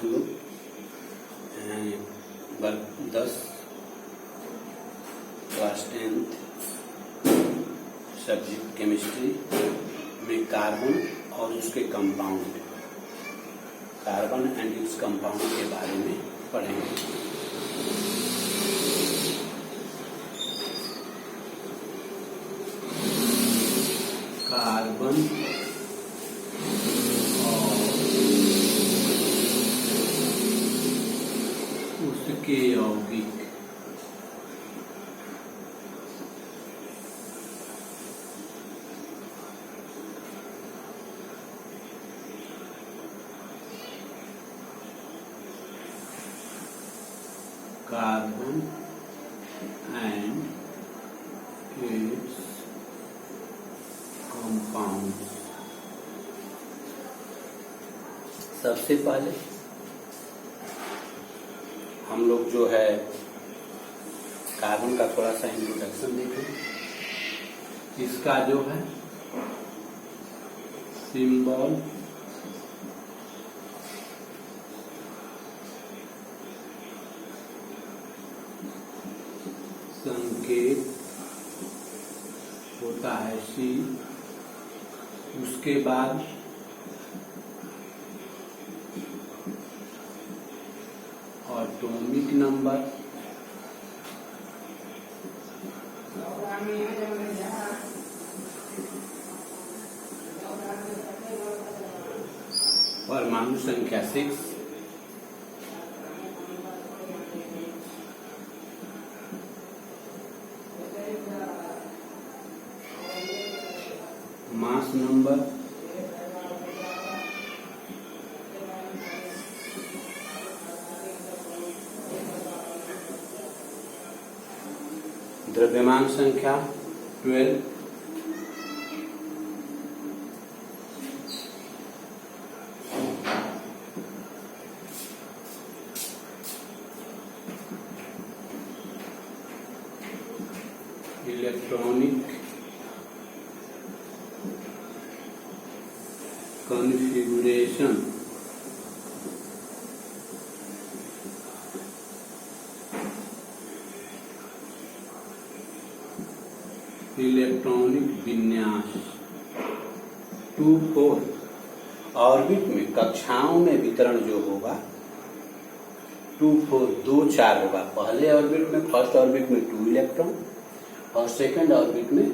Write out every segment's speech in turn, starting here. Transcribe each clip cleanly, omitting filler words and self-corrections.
हम लोग वर्ग 10 क्लास 10th सब्जेक्ट केमिस्ट्री में कार्बन और उसके compound, carbon and its compound के बारे में पढ़ेंगे। कार्बन और उसके यौगिक। Carbon and its compound. सबसे पहले हम लोग जो है कार्बन का थोड़ा सा इंट्रोडक्शन देखें। इसका जो है सिंबल संकेत होता है सी। उसके बाद एटॉमिक नंबर, परमाणु संख्या 6, मास नंबर, द्रव्यमान संख्या 12, इलेक्ट्रॉनिक कॉन्फ़िगरेशन, इलेक्ट्रॉनिक विन्यास। 2-4 ऑर्बिट में कक्षाओं में वितरण जो होगा 2-4 2-4 होगा। पहले ऑर्बिट में, फर्स्ट ऑर्बिट में 2 इलेक्ट्रॉन और सेकंड ऑर्बिट में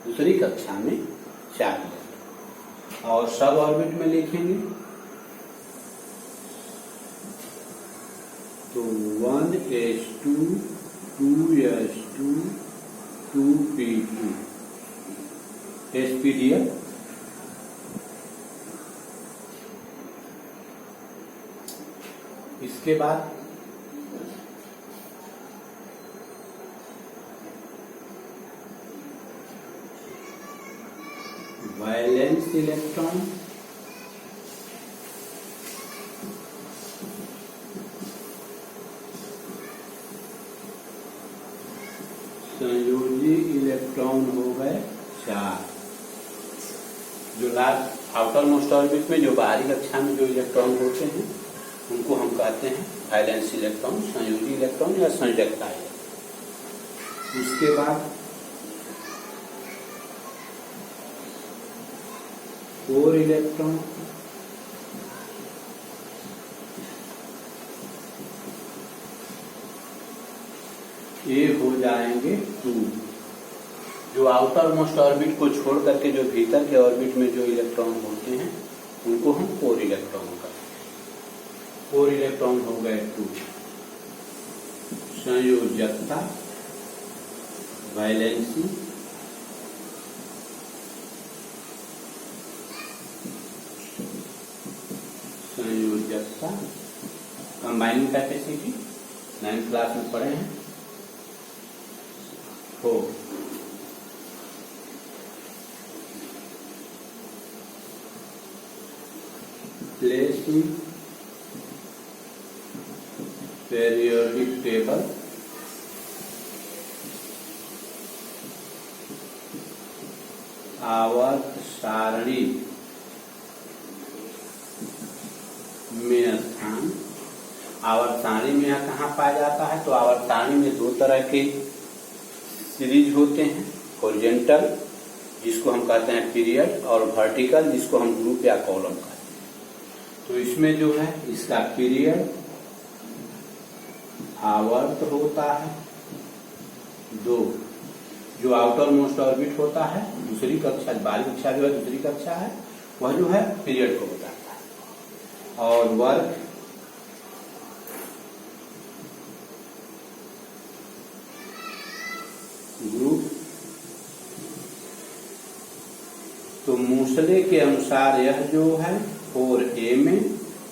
दूसरी कक्षा में 4 इलेक्ट्रॉन। और सब ऑर्बिट में लिखेंगे तो 1s2 2s2 2p2 sp-df। इसके बाद वैलेंस इलेक्ट्रॉन, संयोजी इलेक्ट्रॉन हो गए 4। जो लास्ट आउटर मोस्ट ऑर्बिट में, जो बाहरी कक्षा में जो इलेक्ट्रॉन होते हैं उनको हम कहते हैं वैलेंस इलेक्ट्रॉन, संयोजी इलेक्ट्रॉन या संयोजकता इलेक्ट्रॉन। उसके बाद 4 इलेक्ट्रॉन, ये हो जाएंगे 2। जो आउटर मोस्ट ऑर्बिट को छोड़ करके जो भीतर के ऑर्बिट में जो इलेक्ट्रॉन होते हैं उनको हम 4 इलेक्ट्रॉन कहते हैं। 4 इलेक्ट्रॉन हो गए 2। संयोजकता, वैलेंसी, संयोजकता, कंबाइनिंग कैपेसिटी 9th क्लास में पढ़े हैं। 4 प्लेस इन पेरियोडिक टेबल, आवर्त सारणी में स्थान। आवर्त सारणी में यह कहाँ पाया जाता है? तो आवर्त सारणी में दो तरह के सीरीज होते हैं, हॉरिजॉन्टल जिसको हम कहते हैं पीरियड, और वर्टिकल जिसको हम ग्रुप या कॉलम कहते हैं। तो इसमें जो है इसका पीरियड आवर्त होता है 2, जो आउटर मोस्ट ऑर्बिट होता है दूसरी कक्षा, 12वीं कक्षा जो है दूसरी कक्षा है, वह जो है पीरियड को बताता है। और वर्क ग्रुप, तो मूसले के अनुसार यह जो है 4A में,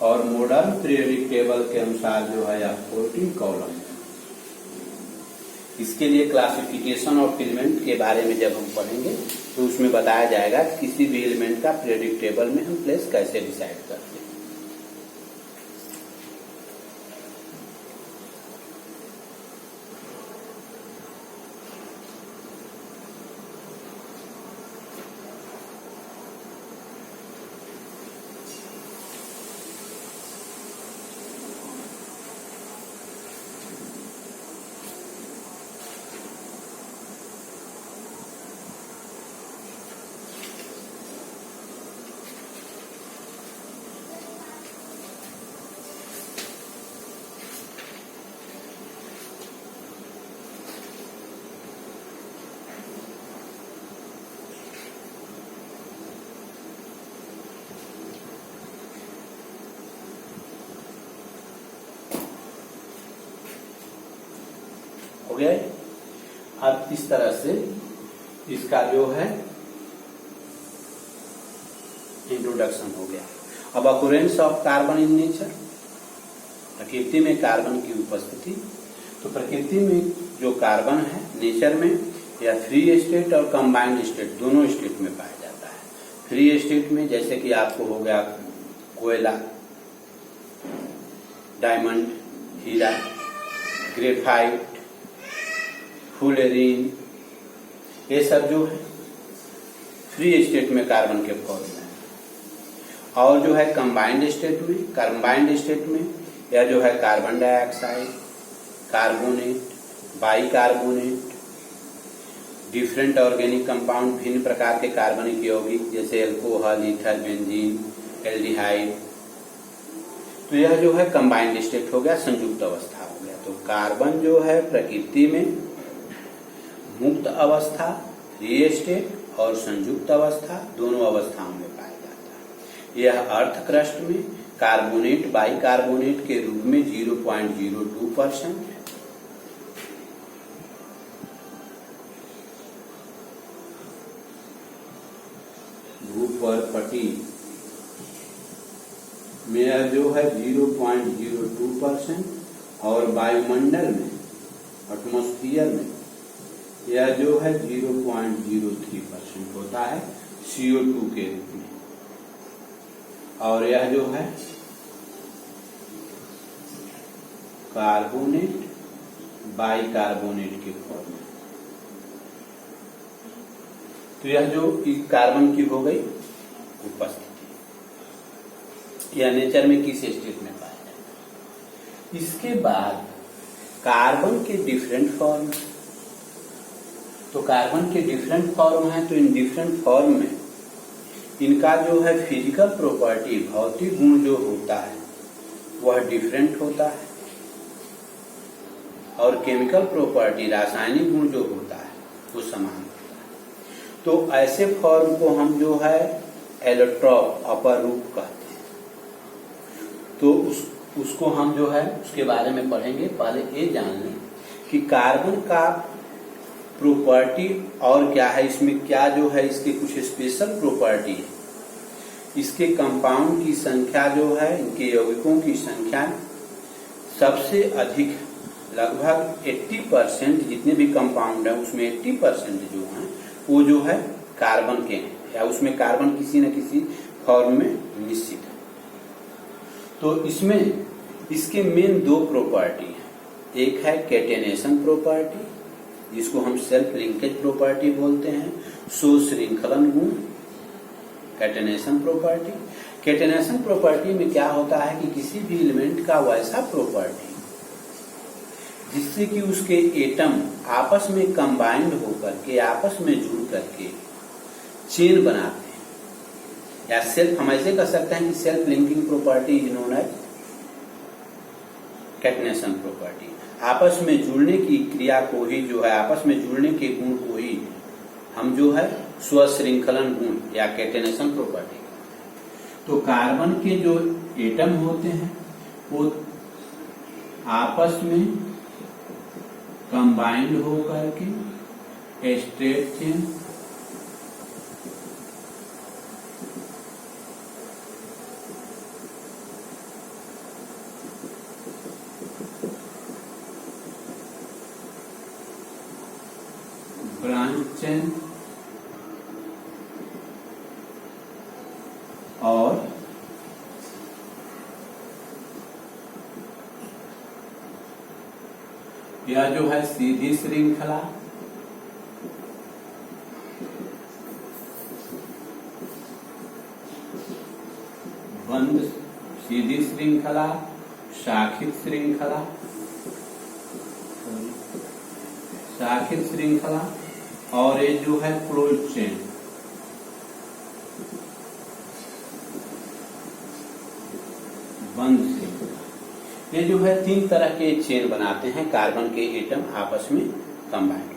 और मॉडर्न पीरियडिक टेबल के अनुसार जो है यह 14 कॉलम है। इसके लिए क्लासिफिकेशन ऑफ एलिमेंट के बारे में जब हम पढ़ेंगे तो उसमें बताया जाएगा किसी भी एलिमेंट का पीरियडिक टेबल में हम प्लेस कैसे डिसाइड करते हैं। हो गया। अब इस तरह से इसका जो है इंट्रोडक्शन हो गया। अब अकुरेंस ऑफ कार्बन इन नेचर, प्रकृति में कार्बन की उपस्थिति। तो प्रकृति में जो कार्बन है नेचर में या फ्री स्टेट और कंबाइंड स्टेट दोनों स्टेट में पाया जाता है। फ्री स्टेट में जैसे कि आपको हो गया कोयला, डायमंड, हीरा, ग्रेफाइट, फुलेरीन, ये सब जो है फ्री स्टेट में कार्बन के फॉर्म में है। और जो है कंबाइंड स्टेट में या जो है carbon dioxide, carbonate, bicarbonate, different organic compound, भिन्न प्रकार के कार्बनिक यौगिक जैसे अल्कोहल, ईथर, बेंजीन, एल्डिहाइड। तो यह जो है कंबाइंड स्टेट हो गया, संयुक्त अवस्था हो गया। तो कार्बन जो है प्रकृति में मुक्त अवस्था, फ्री स्टेट और संयुक्त अवस्था दोनों अवस्थाओं में पाया जाता है। यह अर्थ क्रस्ट में कार्बोनेट बाइकार्बोनेट के रूप में 0.02% है। भूपर्पटी में यह जो है 0.02% और वायुमंडल में, एटमॉस्फेयर में यह जो है 0.03% होता है CO2 के रूप में। और यह जो है कार्बोनेट बाइकार्बोनेट के फॉर्म में। तो यह जो कार्बन की हो गई उपस्थिति, यह नेचर में किस स्टेट में पाया जाता है। इसके बाद कार्बन के डिफरेंट फॉर्म। तो कार्बन के डिफरेंट फॉर्म है, तो इन डिफरेंट फॉर्म में इनका जो है फिजिकल प्रॉपर्टी, भौतिक गुण जो होता है वह डिफरेंट होता है, और केमिकल प्रॉपर्टी, रासायनिक गुण जो होता है वो समान होता है। तो ऐसे फॉर्म को हम जो है एलोट्रॉप, अपर रूप कहते हैं। तो उसको हम जो है उसके बारे में पढ़ेंगे। पहले ये जान लें कि कार्बन का प्रॉपर्टी और क्या है, इसमें क्या जो है इसके कुछ स्पेशल प्रॉपर्टी है। इसके कंपाउंड की संख्या जो है, इनके यौगिकों की संख्या सबसे अधिक, लगभग 80% जितने भी कंपाउंड है उसमें 80% जो है वो जो है कार्बन के हैं, या उसमें कार्बन किसी न किसी फॉर्म में निश्चित है। तो इसमें इसके मेन दो प्रॉपर्टी हैं। एक है कैटेनेशन प्रॉपर्टी जिसको हम सेल्फ लिंकेज प्रॉपर्टी बोलते हैं, सो श्रृंखलन गुण, कैटेनेशन प्रॉपर्टी। कैटेनेशन प्रॉपर्टी में क्या होता है कि किसी भी एलिमेंट का वैसा प्रॉपर्टी जिससे कि उसके एटम आपस में कंबाइंड होकर के आपस में जुड़ करके चेन बनाते हैं, या सेल्फ, हम ऐसे कह सकते हैं कि self linking property is known as catenation property. आपस में जुड़ने की क्रिया को ही जो है, आपस में जुड़ने के गुण को ही हम जो है स्वश्रृंखलन गुण या कैटेनेशन प्रॉपर्टी। तो कार्बन के जो एटम होते हैं वो आपस में कंबाइंड होकर के स्ट्रेट चेन ब्रांच चेन और यह जो है सीधी श्रृंखला बंद सीधी श्रृंखला, शाखित श्रृंखला, शाखित श्रृंखला और ये जो है क्लोज चेन। बंद श्रृंखला, ये जो है 3 तरह के चेन बनाते हैं कार्बन के एटम आपस में कंबाइंड।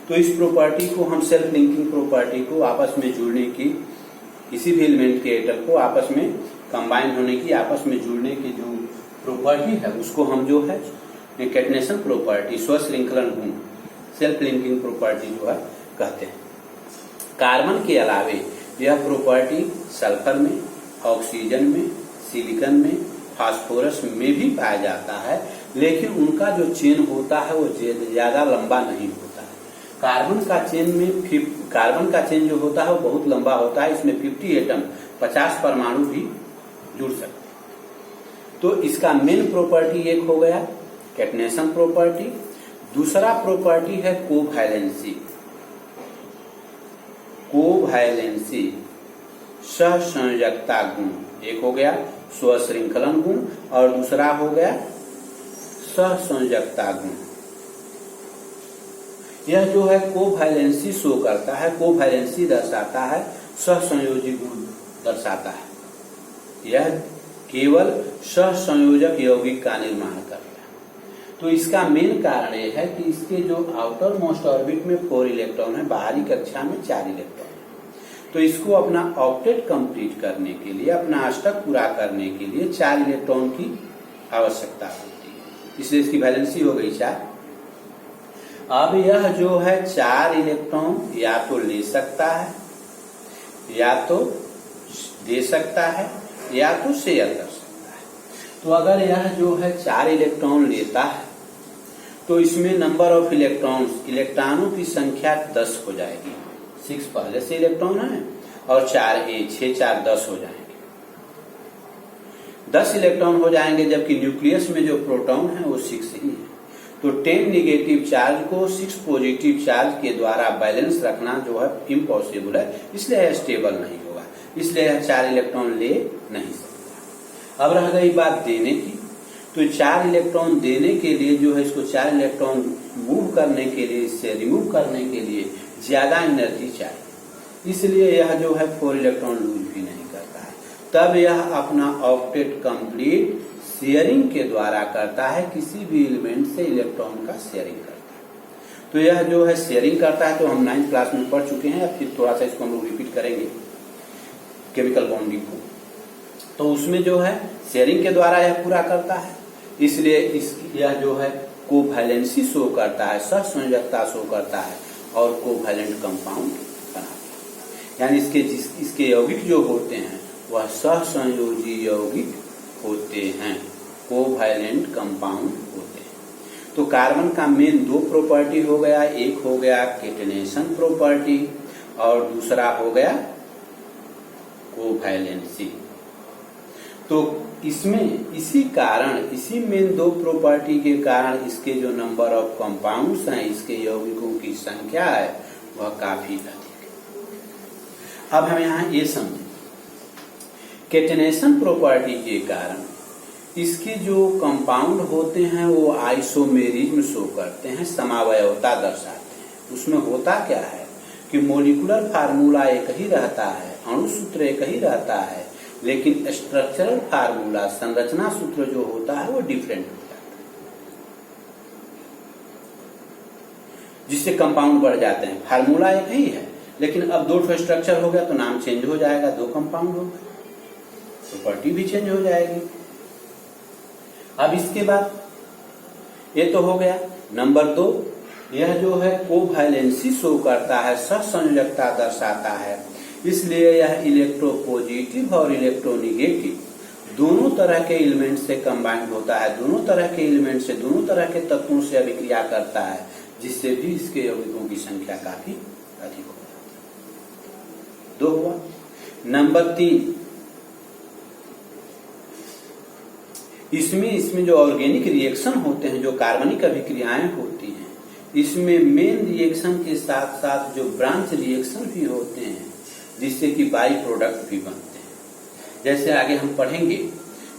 तो इस प्रॉपर्टी को हम सेल्फ लिंकिंग प्रॉपर्टी को आपस में जुड़ने की, किसी भी एलिमेंट के एटम को आपस में कंबाइंड होने की, आपस में जुड़ने की जो प्रॉपर्टी है उसको हम जो है कैटेनेशन प्रॉपर्टी, स्वश्रृंखलन गुण, सेल्फ लिंकिंग प्रॉपर्टी जो है कहते हैं। कार्बन के अलावे यह प्रॉपर्टी सल्फर में, ऑक्सीजन में, सिलिकॉन में, फास्फोरस में भी पाया जाता है, लेकिन उनका जो चेन होता है वो ज्यादा लंबा नहीं होता है। कार्बन का चेन जो होता है वो बहुत लंबा होता है, इसमें 50 एटम 50 परमाणु भी जुड़ सकते हैं। तो इसका मेन प्रॉपर्टी एक हो गया कैटेनेशन प्रॉपर्टी। दूसरा प्रॉपर्टी है कोवैलेंसी। कोवैलेंसी सहसंयोजकता गुण, एक हो गया स्वश्रृंखलन गुण और दूसरा हो गया सहसंयोजकता गुण। यह जो है कोवैलेंसी शो करता है, कोवैलेंसी दर्शाता है, सहसंयोजी गुण दर्शाता है। यह केवल सहसंयोजक यौगिक का निर्माण करता है। तो इसका मेन कारण यह है कि इसके जो आउटर मोस्ट ऑर्बिट में 4 इलेक्ट्रॉन है, बाहरी कक्षा में 4 इलेक्ट्रॉन है। तो इसको अपना ऑक्टेट कंप्लीट करने के लिए, अपना अष्टक पूरा करने के लिए 4 इलेक्ट्रॉन की आवश्यकता होती है, इसलिए इसकी वैलेंसी हो गई 4। अब यह जो है 4 इलेक्ट्रॉन या तो ले सकता है, या तो दे सकता है, या तो शेयर कर सकता है। तो अगर यह जो है 4 इलेक्ट्रॉन लेता है तो इसमें नंबर ऑफ इलेक्ट्रॉनों की संख्या 10 हो जाएगी। 6 पहले से इलेक्ट्रॉन है और 4 6 4 10 हो जाएंगे। 10 इलेक्ट्रॉन हो जाएंगे, जबकि न्यूक्लियस में जो प्रोटॉन है वो 6 ही है। तो 10 नेगेटिव चार्ज को 6 पॉजिटिव चार्ज के द्वारा बैलेंस रखना जो है इम्पॉसिबल है, इसलिए यह स्टेबल नहीं होगा, इसलिए यह 4 इलेक्ट्रॉन ले नहीं सकता। अब रह गई बात देने की। तो 4 इलेक्ट्रॉन देने के लिए जो है, इसको 4 इलेक्ट्रॉन मूव करने के लिए, इससे रिमूव करने के लिए ज्यादा एनर्जी चाहिए, इसलिए यह जो है 4 इलेक्ट्रॉन लूज भी नहीं करता है। तब यह अपना ऑक्टेट कंप्लीट शेयरिंग के द्वारा करता है, किसी भी एलिमेंट से इलेक्ट्रॉन का शेयरिंग करता है। तो यह जो है शेयरिंग करता है, तो हम 9th क्लास में पढ़ चुके हैं, अब फिर थोड़ा सा इसको हम लोग रिपीट करेंगे केमिकल बॉन्डिंग को। तो उसमें जो है शेयरिंग के द्वारा यह पूरा करता है, इसलिए यह जो है कोवैलेंसी शो करता है, सहसंयोजकता शो करता है और कोवैलेंट कंपाउंड बनाता है। यानी इसके यौगिक जो होते हैं वह सहसंयोजी यौगिक होते हैं, कोवैलेंट कंपाउंड होते हैं। तो कार्बन का मेन 2 प्रॉपर्टी हो गया, एक हो गया कैटेनेशन प्रॉपर्टी और दूसरा हो गया कोवैलेंसी। तो इसमें इसी मेन 2 प्रॉपर्टी के कारण इसके जो नंबर ऑफ कंपाउंड्स हैं, इसके यौगिकों की संख्या है वह काफी अधिक है। अब हम यहाँ ये समझें कैटेनेशन प्रॉपर्टी के कारण इसके जो कंपाउंड होते हैं वो आइसोमेरिज्म शो करते हैं, समावयवता दर्शाते हैं। उसमें होता क्या है कि मोलिकुलर फार्मूला एक ही रहता है, अणु सूत्र एक ही रहता है, लेकिन स्ट्रक्चरल फार्मूला, संरचना सूत्र जो होता है वो डिफरेंट होता है, जिससे कंपाउंड बढ़ जाते हैं। फार्मूला एक ही है, लेकिन अब दो स्ट्रक्चर हो गया तो नाम चेंज हो जाएगा, दो कंपाउंड हो गए, प्रॉपर्टी भी चेंज हो जाएगी। अब इसके बाद ये तो हो गया। नंबर 2, यह जो है कोवैलेंसी शो करता है, सहसंयोजकता दर्शाता है। इसलिए यह इलेक्ट्रोपॉजिटिव और इलेक्ट्रोनिगेटिव दोनों तरह के एलिमेंट से कंबाइंड होता है, दोनों तरह के एलिमेंट से, दोनों तरह के तत्वों से अभिक्रिया करता है, जिससे भी इसके यौगिकों की संख्या काफी अधिक हो जाती है। 2 हुआ। नंबर 3, इसमें जो ऑर्गेनिक रिएक्शन होते हैं, जो कार्बनिक अभिक्रियाएं होती हैं, इसमें मेन रिएक्शन के साथ साथ जो ब्रांच रिएक्शन भी होते हैं, जिससे कि बाई प्रोडक्ट भी बनते हैं। जैसे आगे हम पढ़ेंगे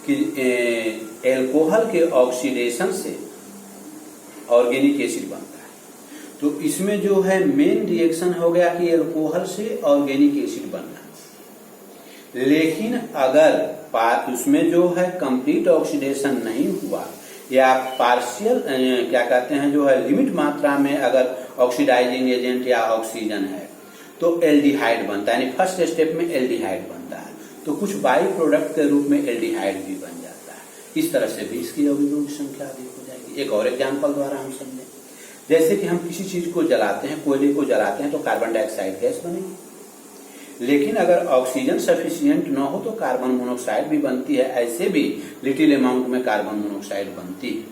कि एल्कोहल के ऑक्सीडेशन से ऑर्गेनिक एसिड बनता है। तो इसमें जो है मेन रिएक्शन हो गया कि एल्कोहल से ऑर्गेनिक एसिड बनना। लेकिन अगर उसमें जो है कंप्लीट ऑक्सीडेशन नहीं हुआ या पार्शियल क्या कहते हैं जो है लिमिट मात्रा में अगर ऑक्सीडाइजिंग एजेंट या ऑक्सीजन है तो एल्डिहाइड बनता है, यानी फर्स्ट स्टेप में एल्डिहाइड बनता है, तो कुछ बाई प्रोडक्ट के रूप में एल्डिहाइड भी बन जाता है। इस तरह से भी इसकी यौगिकों की संख्या अधिक हो जाएगी। एक और एग्जाम्पल द्वारा हम समझें, जैसे कि हम किसी चीज को जलाते हैं, कोयले को जलाते हैं तो कार्बन डाइऑक्साइड गैस बनेगी, लेकिन अगर ऑक्सीजन सफिशिएंट न हो तो कार्बन मोनोऑक्साइड भी बनती है। ऐसे भी लिटिल अमाउंट में कार्बन मोनोऑक्साइड बनती है,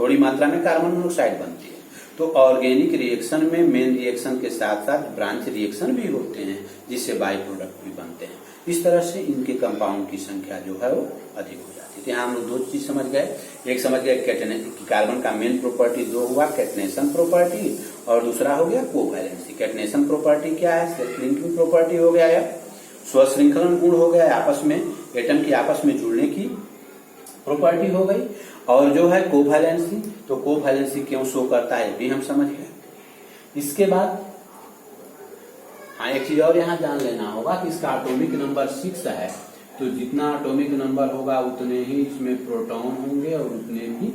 थोड़ी मात्रा में कार्बन मोनोऑक्साइड बनती है। तो ऑर्गेनिक रिएक्शन में मेन रिएक्शन के साथ साथ ब्रांच रिएक्शन भी होते हैं, जिससे बाई प्रोडक्ट भी बनते हैं। इस तरह से इनके कंपाउंड की संख्या जो है वो अधिक हो जाती है। तो यहाँ हम लोग 2 चीज समझ गए। एक समझ गए कार्बन का मेन प्रॉपर्टी 2 हुआ कैटनेशन प्रॉपर्टी, और दूसरा हो गया कोवैलेंसी। कैटनेशन प्रॉपर्टी क्या है? सेल्फ लिंकिंग प्रॉपर्टी हो गया या स्वश्रृंखलन गुण हो गया, आपस में एटम की आपस में जुड़ने की प्रॉपर्टी हो गई। और जो है कोवैलेंसी, तो कोवैलेंसी क्यों शो करता है भी हम समझ गए। इसके बाद हाँ, एक चीज और यहाँ जान लेना होगा कि इसका एटॉमिक नंबर 6 है, तो जितना एटॉमिक नंबर होगा उतने ही इसमें प्रोटॉन होंगे और उतने ही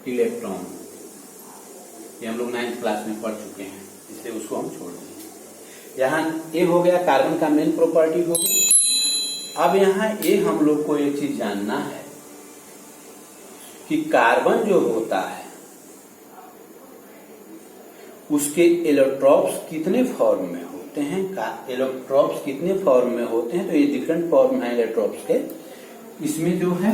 इलेक्ट्रॉन होंगे। ये हम लोग 9th क्लास में पढ़ चुके हैं, इसलिए उसको हम छोड़ देंगे। यहाँ ये हो गया कार्बन का मेन प्रॉपर्टी हो गया। अब यहाँ ये हम लोग को एक चीज जानना है कि कार्बन जो होता है उसके इलेक्ट्रॉन्स कितने फॉर्म में होते हैं, इलेक्ट्रॉन्स कितने फॉर्म में होते हैं। तो ये डिफरेंट फॉर्म है इलेक्ट्रॉन्स के। इसमें जो है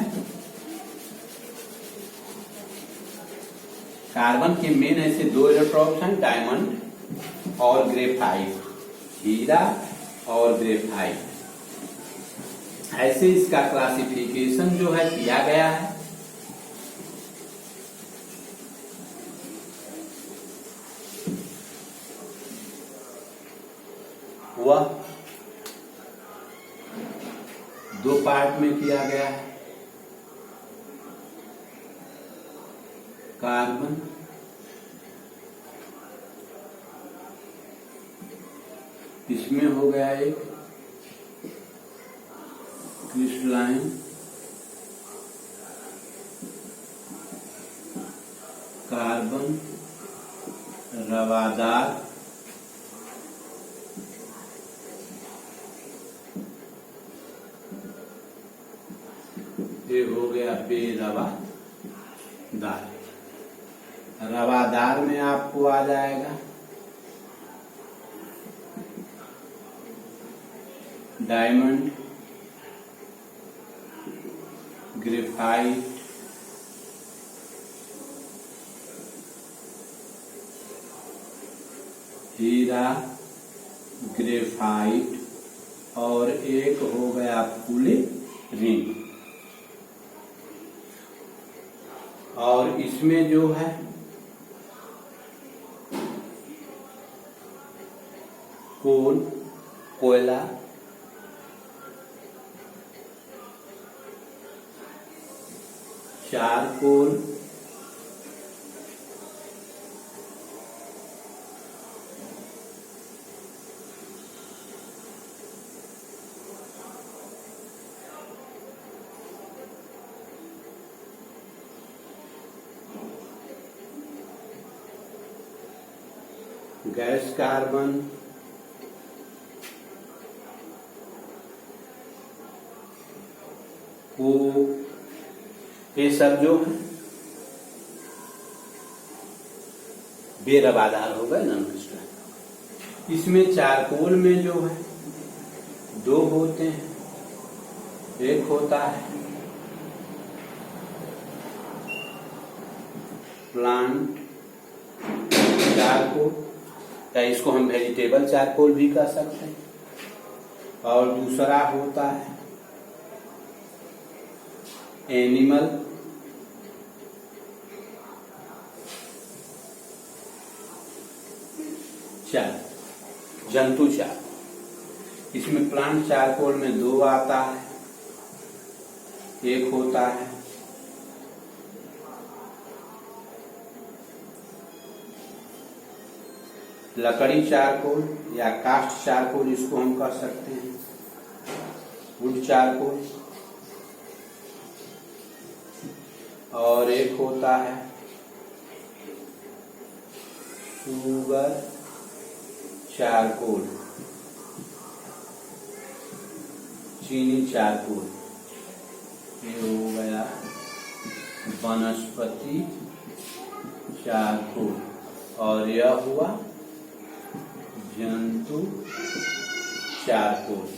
कार्बन के मेन ऐसे 2 इलेक्ट्रॉन्स हैं, डायमंड और ग्रेफाइट, हीरा और ग्रेफाइट। ऐसे इसका क्लासिफिकेशन जो है किया गया है। वह 2 पार्ट में किया गया है। कार्बन इसमें हो गया एक क्रिस्टलाइन, कार्बन रवादार, ये हो गया बेरवादार। रवादार में आपको आ जाएगा डायमंड, ग्रेफाइट, हीरा, ग्रेफाइट और एक हो गया फुलेरिन। और इसमें जो है कोल, कोयला, चारकोल, गैस कार्बन, को, ये सब जो है बेरवादार हो गए, नॉन स्ट्रैंड। इसमें चारकोल में जो है दो होते हैं, एक होता है प्लांट चारकोल, या इसको हम वेजिटेबल चारकोल भी कह सकते हैं, और दूसरा होता है एनिमल चार, जंतु चार। इसमें प्लांट चारकोल में दो आता है, एक होता है लकड़ी चारकोल या कास्ट चारकोल, इसको हम कह सकते हैं वुड चारकोल, और एक होता है शुगर चारकोल, चीनी चारकोल। ये हो गया वनस्पति चारकोल, और यह हुआ जंतु चारकोल।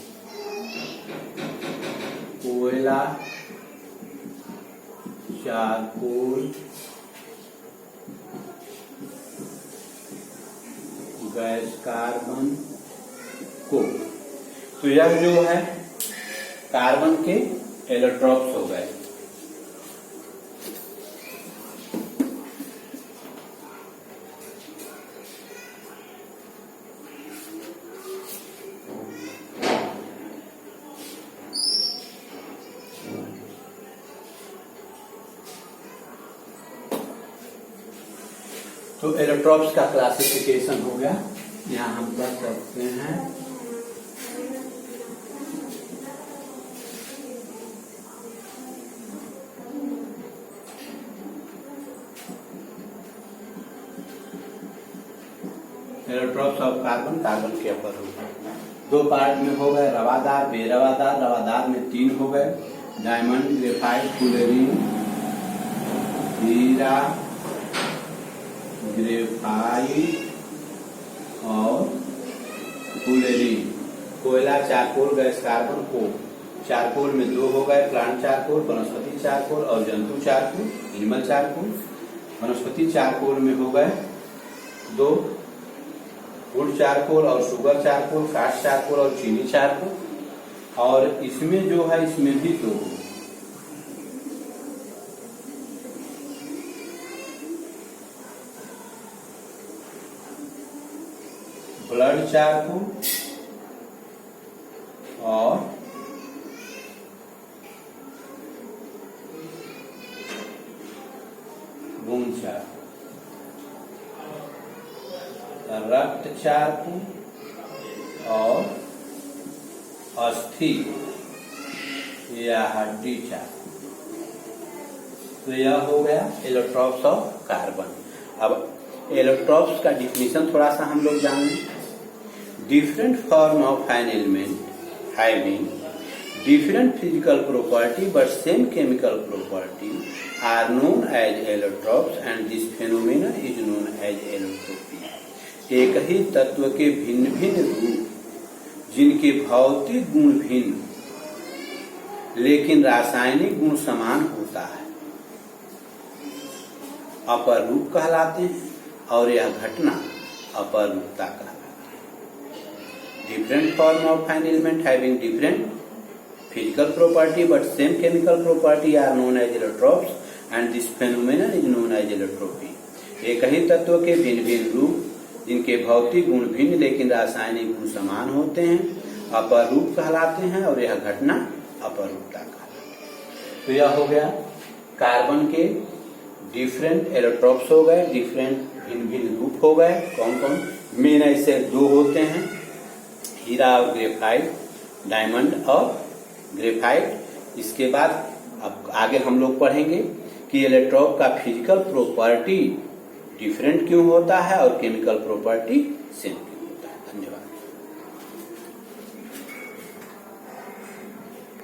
कोयला चारकोल, गैस कार्बन, को। तो यह जो है कार्बन के एलोट्रॉप्स हो गए। तो एलोट्रॉप्स का क्लासिफिकेशन हो गया। यहाँ हम कर सकते हैं एलोट्रॉप्स ऑफ कार्बन, कार्बन के ऊपर हो गए। दो पार्ट में हो गए, रवादार, बेरवादार। रवादार में तीन हो गए, डायमंड, ग्रेफाइट, फुलेरिन, हीरा, ग्रेफाइट और फुलेरिन। कोयला, चारकोल, गैस कार्बन, को। चारकोल में दो हो गए, प्लांट चारकोल, वनस्पति चारकोल और जंतु चारकोल, एनिमल चारकोल। वनस्पति चारकोल में हो गए दो, वुड चारकोल और शुगर चारकोल, कास्ट चारकोल और चीनी चारकोल। और इसमें जो है इसमें भी दो, ब्लड चारकोल और बोन चारकोल, रक्त चारकोल और अस्थि या हड्डी चारकोल। तो यह हो गया एलोट्रॉप्स ऑफ कार्बन। अब एलोट्रॉप्स का डिफिनीशन थोड़ा सा हम लोग जान लें। Different form of an element having different physical property but same chemical property are known as allotropes and this phenomena is known as allotropy। एक ही तत्व के भिन्न भिन्न रूप जिनके भौतिक गुण भिन्न लेकिन रासायनिक गुण समान होता है अपर रूप कहलाते हैं और यह घटना अपर रूपता कहलाती है। Different form of an element having different physical property but same chemical property are known as allotropes and this phenomenon is known as allotropy। एक ही तत्व के भिन्न भिन्न रूप जिनके भौतिक गुण भिन्न लेकिन रासायनिक गुण समान होते हैं अपर रूप कहलाते हैं और यह घटना अपर रूपता कहलाती है। तो यह हो गया कार्बन के डिफरेंट एलोट्रॉप्स हो गए, डिफरेंट भिन्न भिन्न रूप हो गए। कौन कौन? मेन ऐसे दो होते हैं, हीरा और ग्रेफाइट, डायमंड और ग्रेफाइट। इसके बाद अब आगे हम लोग पढ़ेंगे कि एलोट्रॉप का फिजिकल प्रॉपर्टी डिफरेंट क्यों होता है और केमिकल प्रॉपर्टी सेम।